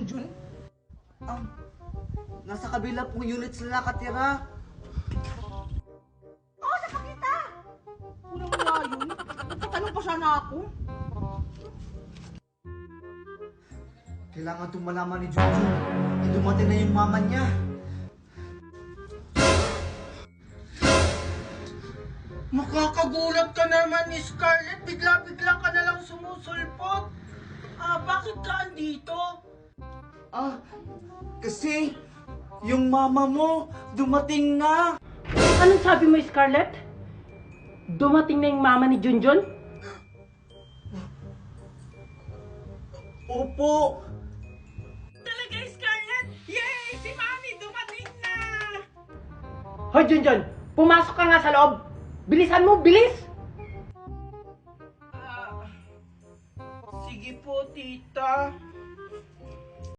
Junjun? Nasa kabila pong unit sila nakatira. Oo, sa pakita! Unang nga yun. Nagtatanong pa sana ako. Kailangan itong malaman ni Junjun. Dumating na yung mama niya. Makakagulat ka naman ni Scarlett. Bigla-bigla ka na lang sumusulpot. Bakit ka andito? Kasi yung mama mo dumating na. Anong sabi mo, Scarlett? Dumating na yung mama ni Junjun? Opo. Talaga, Scarlett? Yay! Si Mami dumating na! Hoy, Junjun! Pumasok ka nga sa loob! Bilisan mo! Bilis! Sige po, tita.